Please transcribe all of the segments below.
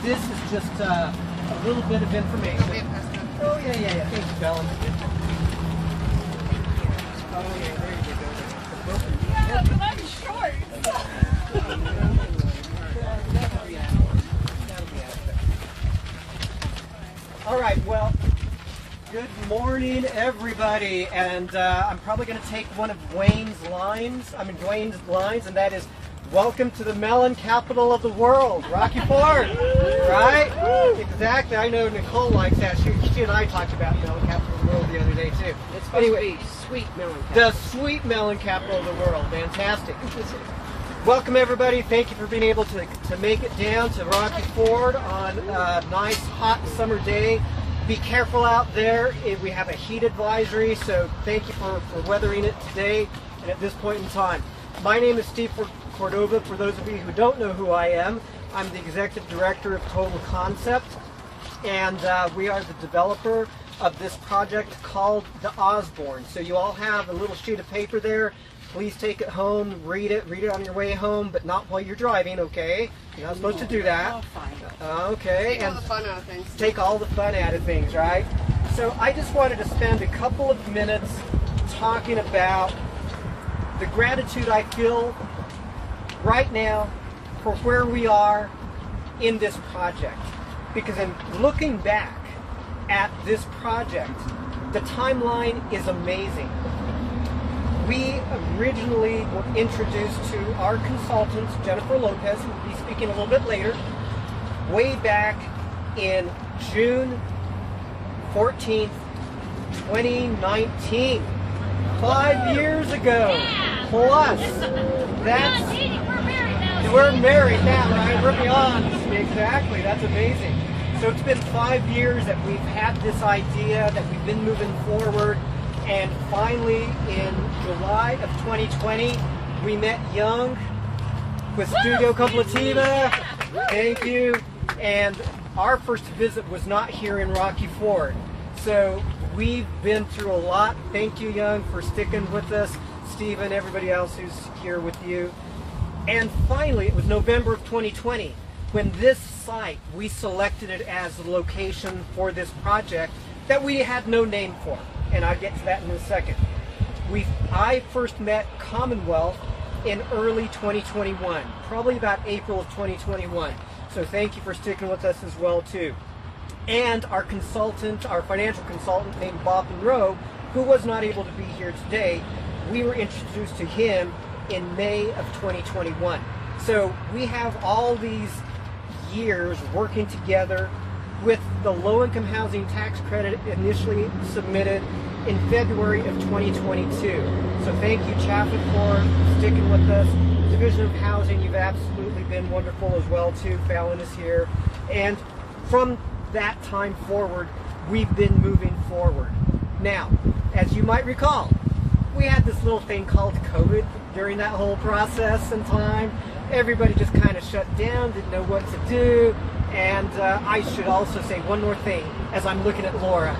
this is just a little bit of information. Oh, yeah. Thank you, Bella. Oh, yeah, there you go. Yeah, but I'm short. All right, well, good morning, everybody. And I'm probably going to take one of Dwayne's lines, and that is, welcome to the melon capital of the world, Rocky Ford, right? Exactly. I know Nicole likes that. She and I talked about melon capital of the world the other day, too. It's supposed to be sweet melon capital. The sweet melon capital of the world. Fantastic. Welcome, everybody. Thank you for being able to make it down to Rocky Ford on a nice, hot summer day. Be careful out there. We have a heat advisory, so thank you for weathering it today and at this point in time. My name is Steve Cordova. For those of you who don't know who I am, I'm the Executive Director of Total Concept, and we are the developer of this project called the Osborn. So you all have a little sheet of paper there. Please take it home, read it on your way home, but not while you're driving, okay? You're not supposed to do that. Okay. Take all the fun out of things. Take all the fun out of things, right? So I just wanted to spend a couple of minutes talking about the gratitude I feel right now for where we are in this project. Because in looking back at this project, the timeline is amazing. We originally were introduced to our consultants, Jennifer Lopez, who will be speaking a little bit later, way back in June 14th, 2019. 5 years ago. Plus, we're married now, right? We're beyond. Exactly, that's amazing. So it's been 5 years that we've had this idea, that we've been moving forward. And finally, in July of 2020, we met Young with Studio Completiva. Thank you. And our first visit was not here in Rocky Ford. So we've been through a lot. Thank you, Young, for sticking with us. Stephen, everybody else who's here with you. And finally, it was November of 2020 when this site, we selected it as the location for this project that we had no name for. And I'll get to that in a second. I first met Commonwealth in early 2021, probably about April of 2021. So thank you for sticking with us as well, too. And our consultant, our financial consultant named Bob Monroe, who was not able to be here today, we were introduced to him in May of 2021. So we have all these years working together with the low-income housing tax credit initially submitted in February of 2022. So thank you, Chaffet, for sticking with us. Division of Housing, you've absolutely been wonderful as well, too. Fallon is here. And from that time forward, we've been moving forward. Now, as you might recall, we had this little thing called COVID during that whole process and time. Everybody just kind of shut down, didn't know what to do. And I should also say one more thing as I'm looking at Laura.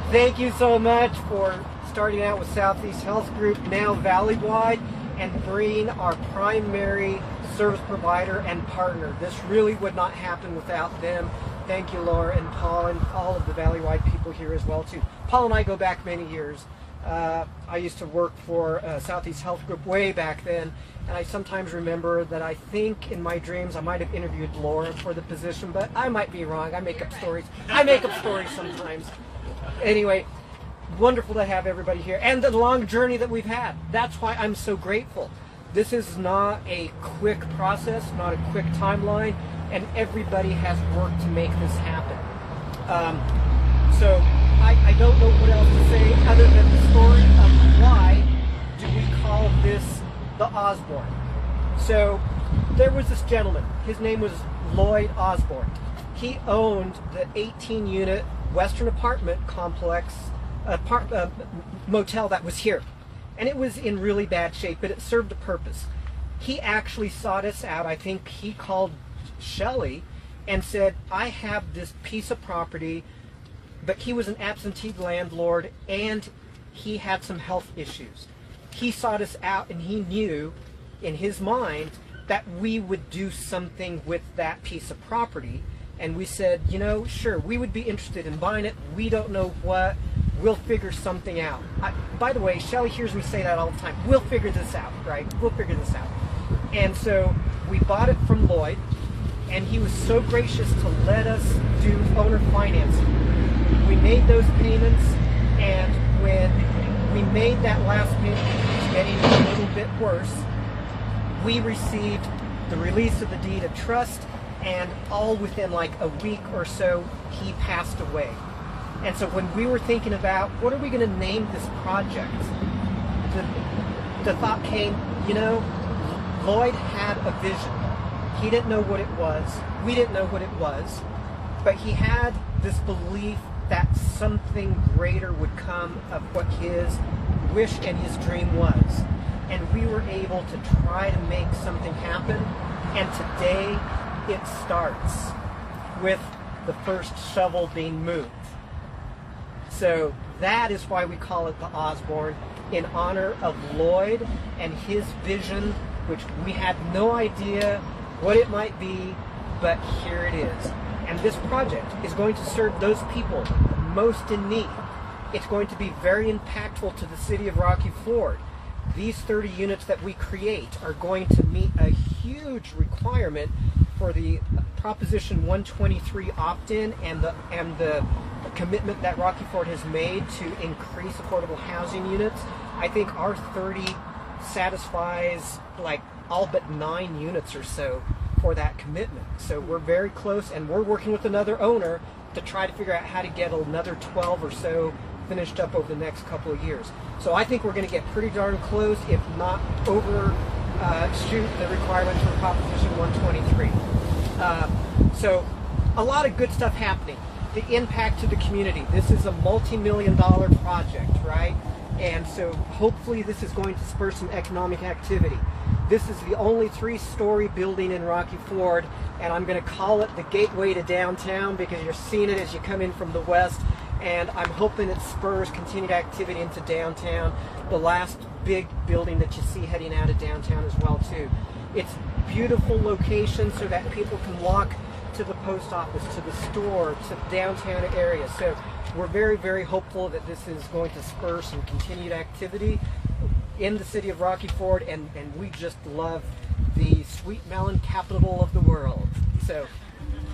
Thank you so much for starting out with Southeast Health Group, now Valley-wide, and bringing our primary service provider and partner. This really would not happen without them. Thank you, Laura and Paul, and all of the Valley-wide people here as well, too. Paul and I go back many years. I used to work for Southeast Health Group way back then, and I sometimes remember that I think in my dreams I might have interviewed Laura for the position, but I might be wrong. I make up stories. I make up stories sometimes. Anyway, wonderful to have everybody here, and the long journey that we've had. That's why I'm so grateful. This is not a quick process, not a quick timeline, and everybody has worked to make this happen. So I don't know what else to say other than the story of why do we call this the Osborn. So there was this gentleman. His name was Lloyd Osborn. He owned the 18-unit Western apartment complex motel that was here. And it was in really bad shape, but it served a purpose. He actually sought us out. I think he called Shelley and said, I have this piece of property, but he was an absentee landlord and he had some health issues. He sought us out and he knew in his mind that we would do something with that piece of property and we said, you know, sure, we would be interested in buying it. We don't know what. We'll figure something out. By the way, Shelly hears me say that all the time. We'll figure this out, right? We'll figure this out. And so we bought it from Lloyd, and he was so gracious to let us do owner financing. We made those payments, and when we made that last payment, which was getting a little bit worse, we received the release of the deed of trust, and all within like a week or so, he passed away. And so when we were thinking about what are we going to name this project, the thought came, you know, Lloyd had a vision. He didn't know what it was. We didn't know what it was. But he had this belief that something greater would come of what his wish and his dream was. And we were able to try to make something happen. And today it starts with the first shovel being moved. So that is why we call it the Osborn, in honor of Lloyd and his vision, which we had no idea what it might be, but here it is. And this project is going to serve those people most in need. It's going to be very impactful to the city of Rocky Ford. These 30 units that we create are going to meet a huge requirement for the Proposition 123 opt-in and the commitment that Rocky Ford has made to increase affordable housing units. I think our 30 satisfies like all but 9 units or so for that commitment. So we're very close, and we're working with another owner to try to figure out how to get another 12 or so finished up over the next couple of years. So I think we're going to get pretty darn close, if not overshoot the requirements for Proposition 123. So a lot of good stuff happening. The impact to the community. This is a multi-million-dollar project, right? And so hopefully this is going to spur some economic activity. This is the only 3-story building in Rocky Ford, and I'm going to call it the gateway to downtown because you're seeing it as you come in from the west, and I'm hoping it spurs continued activity into downtown, the last big building that you see heading out of downtown as well too. It's beautiful location so that people can walk to the post office, to the store, to the downtown area. So we're very, very hopeful that this is going to spur some continued activity in the city of Rocky Ford, and we just love the sweet melon capital of the world. So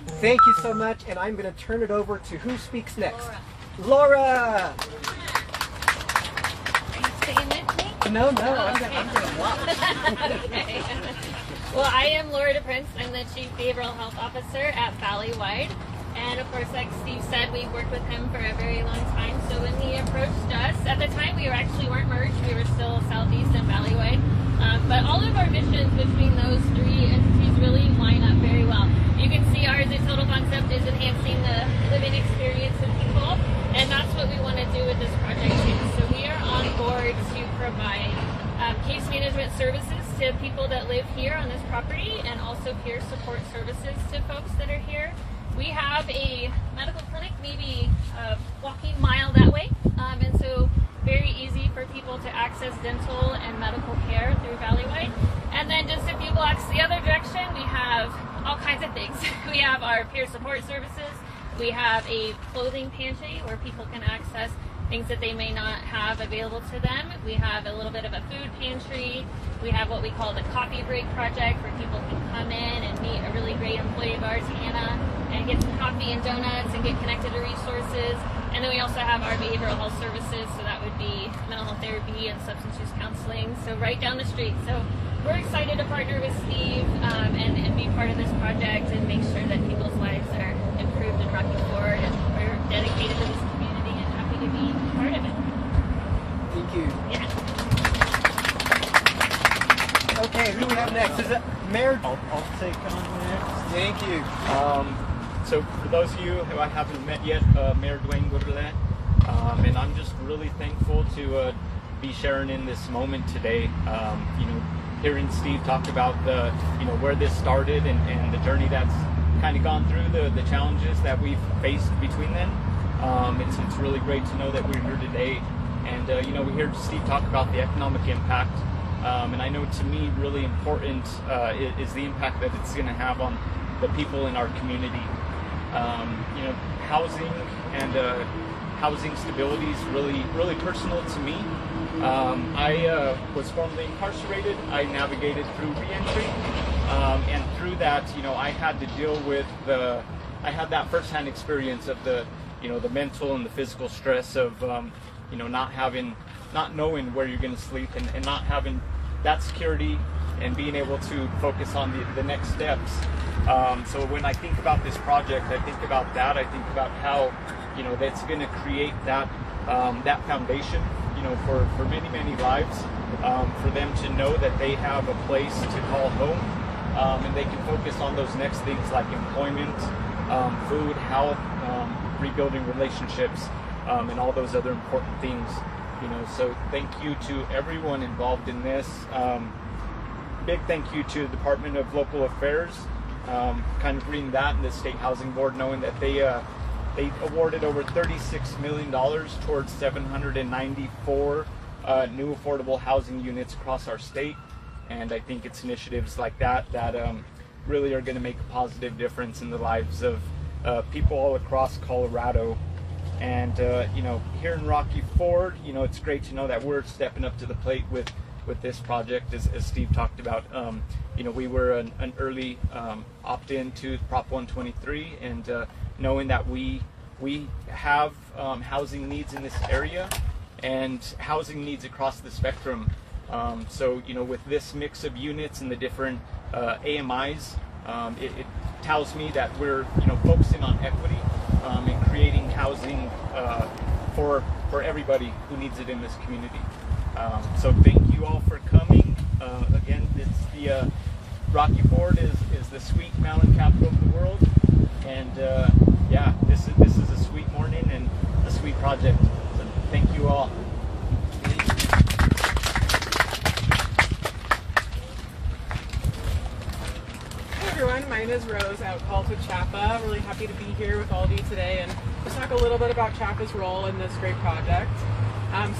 thank you so much, and I'm going to turn it over to who speaks next. Laura! Are you staying with me? No, I'm going to watch. Okay. Well, I am Laura DePrince. I'm the Chief Behavioral Health Officer at Valleywide. And of course, like Steve said, we've worked with him for a very long time. So when he approached us, at the time we weren't merged. We were still Southeast and Valleywide. But all of our missions between those 3 entities really line up very well. You can see ours, the total concept is enhancing the living experience of people. And that's what we want to do with this project too. So we are on board to provide case management services to people that live here on this property, and also peer support services to folks that are here. We have a medical clinic, maybe a walking mile that way, and so very easy for people to access dental and medical care through Valleywide. And then just a few blocks the other direction, we have all kinds of things. We have our peer support services. We have a clothing pantry where people can access things that they may not have available to them. We have a little bit of a food pantry. We have what we call the coffee break project, where people can come in and meet a really great employee of ours, Hannah, and get some coffee and donuts and get connected to resources. And then we also have our behavioral health services, so that would be mental health therapy and substance use counseling, so right down the street. So we're excited to partner with Steve and be part of this project and make sure that people's lives are improved in Rocky Ford, and we're dedicated to this community and happy to be part of it. Thank you. Yeah. Okay, who we have next? Is it Mayor? I'll take on next. Thank you. So for those of you who I haven't met yet, Mayor Dwayne Goodlet, and I'm just really thankful to be sharing in this moment today. Hearing Steve talk about the, where this started and the journey that's kind of gone through, the challenges that we've faced between then. It's really great to know that we're here today, and we heard Steve talk about the economic impact. And I know to me really important is the impact that it's going to have on the people in our community. You know, housing and housing stability is really personal to me. I was formerly incarcerated. I navigated through reentry, and through that, you know, I had to deal with I had that firsthand experience of the mental and the physical stress of you know, not knowing where you're going to sleep, and not having that security and being able to focus on the next steps. So when I think about this project, I think about that. I think about how, you know, that's going to create that that foundation, you know, for many lives, for them to know that they have a place to call home, and they can focus on those next things like employment, food, health, rebuilding relationships, and all those other important things. You know, so thank you to everyone involved in this. Big thank you to the Department of Local Affairs, kind of reading that, and the State Housing Board, knowing that they awarded over $36 million towards 794 new affordable housing units across our state. And I think it's initiatives like that really are going to make a positive difference in the lives of people all across Colorado. And you know, here in Rocky Ford, you know, it's great to know that we're stepping up to the plate with this project, as Steve talked about. You know, we were an early opt-in to Prop 123, and knowing that we have housing needs in this area and housing needs across the spectrum. So, you know, with this mix of units and the different AMIs, it tells me that we're, you know, focusing on equity and creating housing for everybody who needs it in this community. So thank you all for coming. Again, it's the Rocky Ford is the sweet mountain capital of the world, and yeah, this is a sweet morning and a sweet project. So thank you all. Everyone, my name is Rose, outcalled with CHAPA. Really happy to be here with all of you today and just talk a little bit about CHAPA's role in this great project.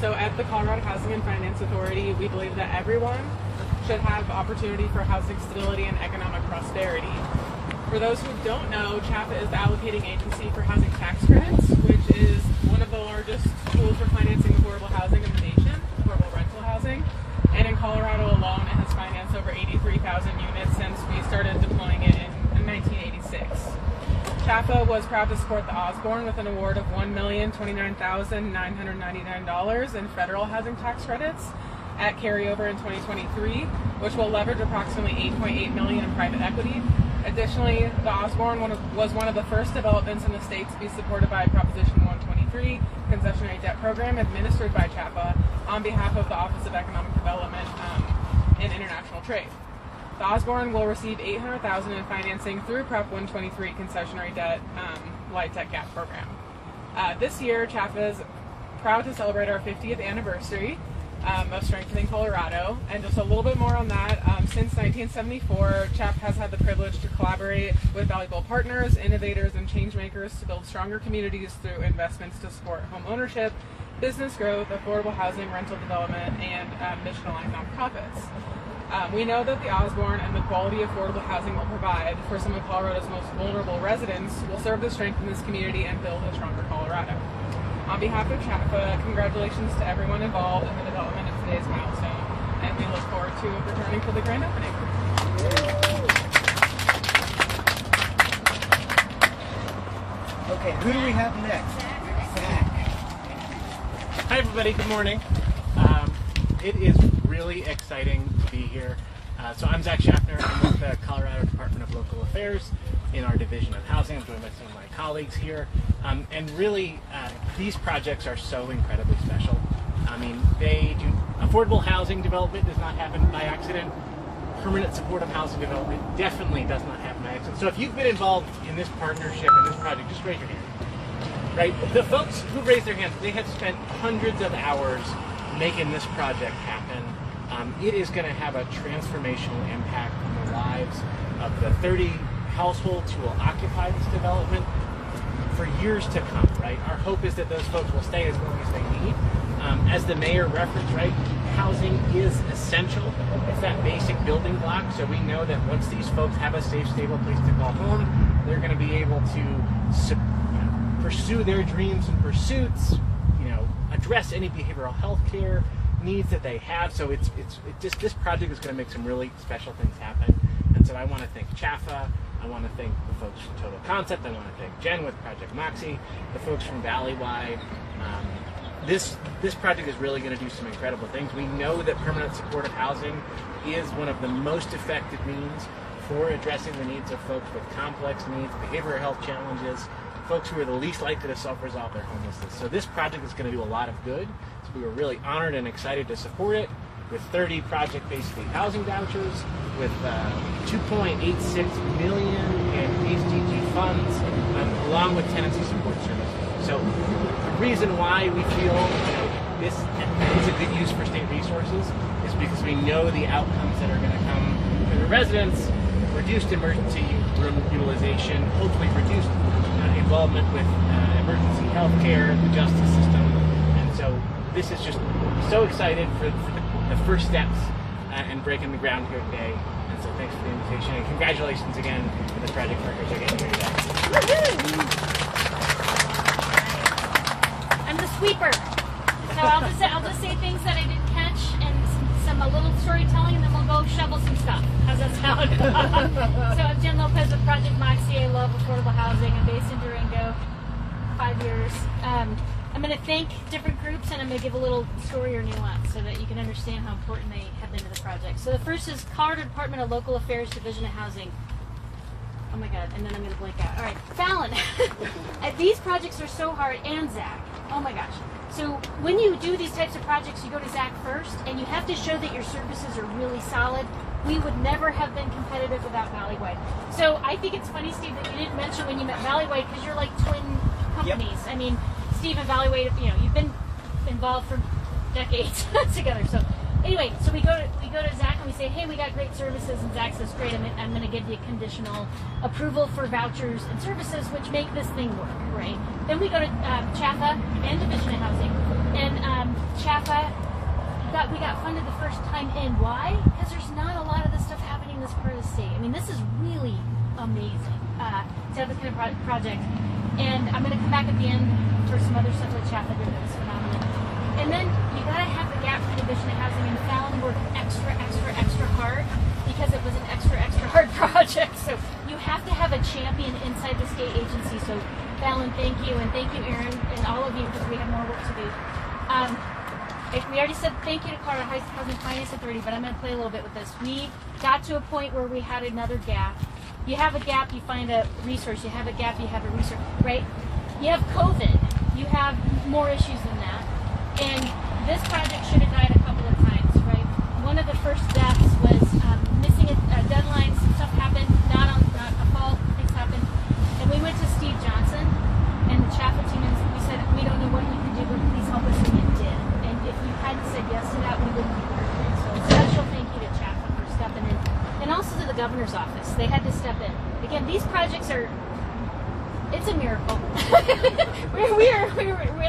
So at the Colorado Housing and Finance Authority, we believe that everyone should have opportunity for housing stability and economic prosperity. For those who don't know, CHAPA is the allocating agency for housing tax credits, which is one of the largest tools for financing affordable housing in the nation, affordable rental housing. And in Colorado alone, it has financed over 83,000 units since we started deploying it in 1986. CHAPA was proud to support the Osborn with an award of $1,029,999 in federal housing tax credits at carryover in 2023, which will leverage approximately $8.8 million in private equity. Additionally, the Osborn was one of the first developments in the state to be supported by Proposition 123 concessionary debt program administered by CHAPA on behalf of the Office of Economic Development and International Trade. The Osborn will receive $800,000 in financing through Prop 123 concessionary debt Light Tech Gap program. This year, CHAPA is proud to celebrate our 50th anniversary of strengthening Colorado, and just a little bit more on that. Since 1974, CHAP has had the privilege to collaborate with valuable partners, innovators, and change makers to build stronger communities through investments to support home ownership, business growth, affordable housing, rental development, and mission-aligned nonprofits. We know that the Osborn and the quality affordable housing will provide for some of Colorado's most vulnerable residents will serve to strengthen this community and build a stronger Colorado. On behalf of CHAPA, congratulations to everyone involved in the development of today's milestone, and we look forward to returning for the grand opening. Okay, who do we have next? Zach. Hi everybody, good morning. It is really exciting to be here. So I'm Zach Schaffner. I'm with the Colorado Department of Local Affairs in our Division of Housing. I'm joined by some of my colleagues here. And really, these projects are so incredibly special. I mean, affordable housing development does not happen by accident. Permanent supportive housing development definitely does not happen by accident. So if you've been involved in this partnership, in this project, just raise your hand. Right? The folks who raised their hands, they have spent hundreds of hours making this project happen. It is going to have a transformational impact on the lives of the 30 households who will occupy this development for years to come, right? Our hope is that those folks will stay as long as they need. As the mayor referenced, right, housing is essential. It's that basic building block, so we know that once these folks have a safe, stable place to call home, they're going to be able to pursue their dreams and pursuits, address any behavioral health care needs that they have. So this project is going to make some really special things happen. And so I want to thank CHAFA. I want to thank the folks from Total Concept. I want to thank Jen with Project Moxie, the folks from Valleywide. This project is really going to do some incredible things. We know that permanent supportive housing is one of the most effective means for addressing the needs of folks with complex needs, behavioral health challenges, folks who are the least likely to self-resolve their homelessness. So this project is going to do a lot of good. So we were really honored and excited to support it with 30 project-based state housing vouchers, with $2.86 million in HDG funds, along with tenancy support services. So the reason why we feel this is a good use for state resources is because we know the outcomes that are going to come for the residents: reduced emergency room utilization, hopefully reduced involvement with emergency health care, the justice system. And so this is just so excited for the first steps and breaking the ground here today. And so thanks for the invitation, and congratulations again to the project workers for getting here today. Woohoo! I'm the sweeper. So I'll just say things that I didn't catch and some a little storytelling, and then we'll go shovel some stuff. How's that sound? So I'm Jen Lopez with Project Moxie. I love affordable housing. I'm based in Durango, 5 years. I'm going to thank different groups, and I'm going to give a little story or nuance so that you can understand how important they have been to the project. So the first is Colorado Department of Local Affairs, Division of Housing. Oh my God, and then I'm going to blank out. All right, Fallon. These projects are so hard, and Zach. Oh my gosh. So when you do these types of projects, you go to Zach first, and you have to show that your services are really solid. We would never have been competitive without Valleywide. So I think it's funny, Steve, that you didn't mention when you met Valleywide, because you're like twin companies. Yep. I mean, Steve and Valleywide, you've been involved for decades together. So anyway, so we go to Zach and we say, hey, we got great services, and Zach says, great, I'm going to give you conditional approval for vouchers and services, which make this thing work, right? Then we go to CHAFA and Division of Housing, and CHAFA we got funded the first time in. Why? Because there's not a lot of this stuff happening in this part of the state. I mean, this is really amazing to have this kind of project. And I'm going to come back at the end for some other stuff that CHAFA did that was phenomenal. And then you got to have the gap for Division of Housing, and Fallon worked extra hard because it was an extra hard project. So you have to have a champion inside the state agency. So Fallon, thank you, and thank you, Aaron, and all of you, because we have more work to do. We already said thank you to Colorado Housing Finance Authority, but I'm going to play a little bit with this. We got to a point where we had another gap. You have a gap, you find a resource. You have a gap, you have a resource, right? You have COVID. You have more issues than that. And this project should have died a couple of times, right? One of the first deaths was missing a deadline. Some stuff happened, not a fault. Things happened. And we went to Steve Johnson and the CHAFA team, and we said, we don't know what you can do, but please help us. And you did. And if you hadn't said yes to that, we wouldn't be here. So a special thank you to CHAFA for stepping in. And also to the governor's office. They had to step in. Again, these projects it's a miracle. It's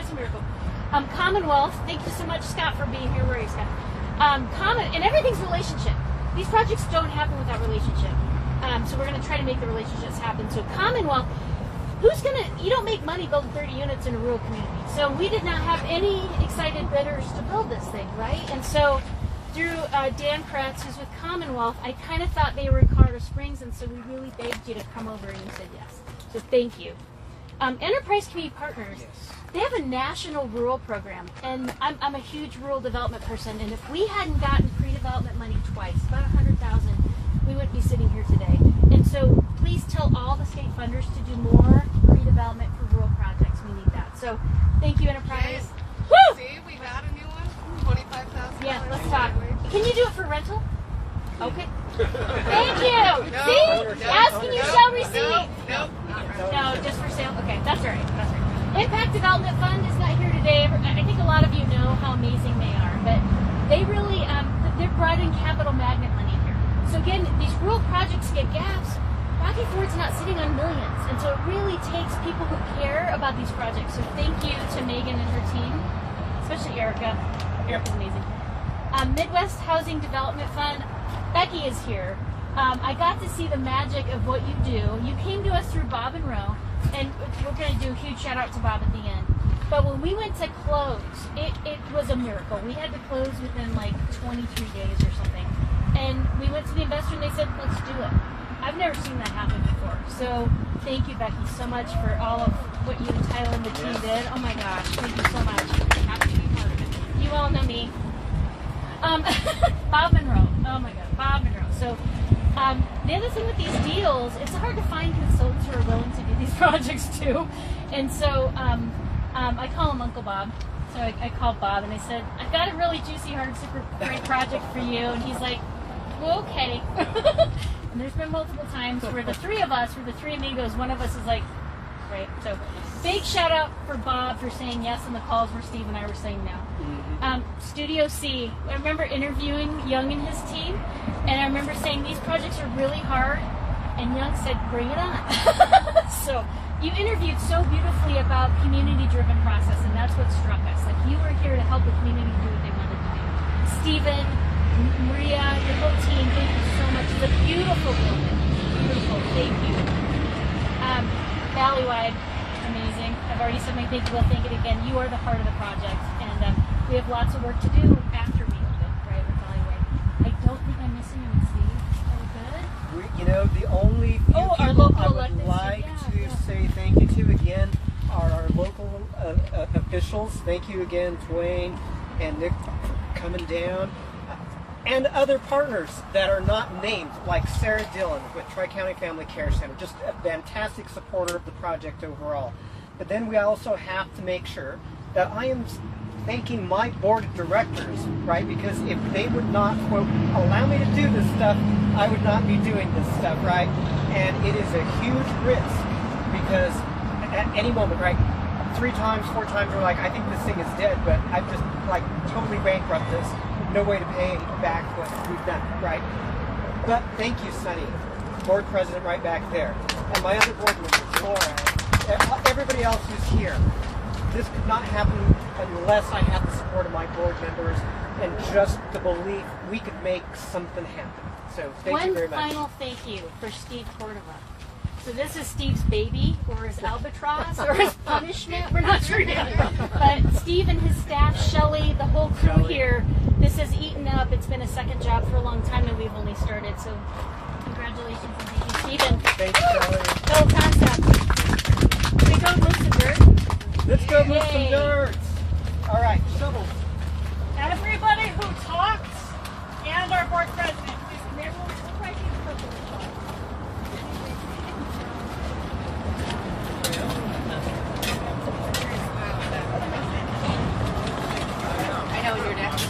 a miracle. Commonwealth, thank you so much, Scott, for being here. Where are you, Scott? And everything's relationship. These projects don't happen without relationship. So we're going to try to make the relationships happen. So Commonwealth, you don't make money building 30 units in a rural community. So we did not have any excited bidders to build this thing, right? And so through Dan Kretz, who's with Commonwealth, I kind of thought they were in Colorado Springs, and so we really begged you to come over, and you said yes. So thank you. Enterprise Community Partners, they have a national rural program, and I'm a huge rural development person, and if we hadn't gotten pre-development money twice, about $100,000, we wouldn't be sitting here today. And so please tell all the state funders to do more pre-development for rural projects. We need that. So thank you, Enterprise. Woo! See, we got a new one, $25,000. Yeah, let's talk. Can you do it for rental? Okay. Thank you. See? Ask and you shall receive. No, just for sale. Okay, that's all right. That's all right. Impact Development Fund is not here today. I think a lot of you know how amazing they are, but they really they're brought in capital magnet money here. So again, these rural projects get gaps. Rocky Ford's not sitting on millions, and so it really takes people who care about these projects. So thank you to Megan and her team, especially Erica. Erica's amazing. Midwest Housing Development Fund. Becky is here. I got to see the magic of what you do. You came to us through Bob and Roe, and going to do a huge shout out to Bob at the end. But when we went to close, it was a miracle. We had to close within like 23 days or something. And we went to the investor and they said, let's do it. I've never seen that happen before. So thank you, Becky, so much for all of what you and Tyler and the team did. Oh my gosh, thank you so much. Happy to be part of it. You all know me. Bob Monroe. Oh my God, Bob Monroe. So the other thing with these deals, it's hard to find consultants who are willing to do these projects too. And so I call him Uncle Bob. So I called Bob and I said, I've got a really juicy, hard, super great project for you. And he's like, well, okay. And there's been multiple times where the three of us, for the three amigos, one of us is like, right. So big shout out for Bob for saying yes on the calls where Steve and I were saying no. Studio C, I remember interviewing Young and his team, and I remember saying these projects are really hard, and Young said, bring it on. So you interviewed so beautifully about community-driven process, and that's what struck us. Like, you were here to help the community do what they wanted to do. Stephen, Maria, your whole team, thank you so much. It's a beautiful building. Beautiful. Thank you. Valleywide, amazing. I've already said my thank you. I'll thank it again. You are the heart of the project, and we have lots of work to do after we open, right, with Valleywide. I don't think I'm missing any, Steve. Are we good? You know, the only few our people local I would electeds, like yeah. to say thank you to again are our local officials. Thank you again, Dwayne and Nick, for coming down. And other partners that are not named, like Sarah Dillon with Tri-County Family Care Center, just a fantastic supporter of the project overall. But then we also have to make sure that I am thanking my board of directors, right? Because if they would not, quote, allow me to do this stuff, I would not be doing this stuff, right? And it is a huge risk because at any moment, right, 3 times, 4 times, we're like, I think this thing is dead, but I've just like totally bankrupt this. No way to pay back what we've done, right? But thank you, Sonny, board president right back there. And my other board members, Laura, everybody else who's here. This could not happen unless I had the support of my board members and just the belief we could make something happen. So thank you very much. One final thank you for Steve Cordova. So this is Steve's baby, or his albatross, or his punishment. We're not sure yet. But Steve and his staff, Shelly, the whole crew here, this has eaten up. It's been a second job for a long time, and we've only started. So congratulations and thank you, Stephen. Thank you, Shelly. The whole concept. Can we go move some dirt? Let's go move Yay. some dirt. All right, shovels. Everybody who talked and our board president, please come here. We'll right here. I know you're next.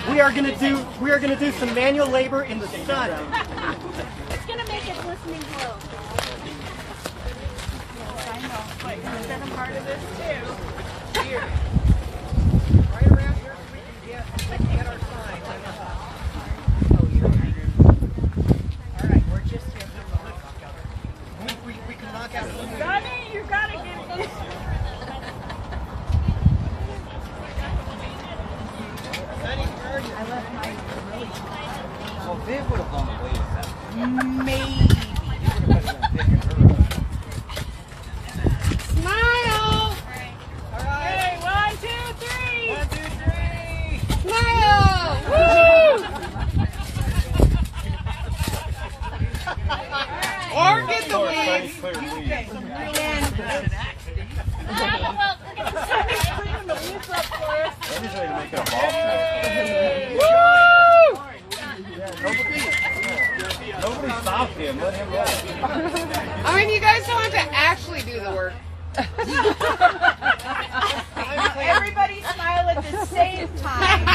We are gonna do some manual labor in the sun. It's gonna make it glistening glow. I know. Like, you've been a part of this too. Here. Right around here so we can get our sign. Oh, you're all right, we're just here. We can knock out a little. Sonny, you gotta get this. Sonny, where are you? I left my really. So Viv would have gone away with that. Maybe. He would have been picking her up. Smile! All right. Hey, 1, 2, 3! 1, 2, 3. Smile! Woo! Or get the wings. Clear lead. Well, we're gonna start Bringing the wings up for us. I just ready to make it a ball. Woo! Nobody stopped him. Let him roll. I mean, you guys don't have to actually do the work. Everybody smile at the same time.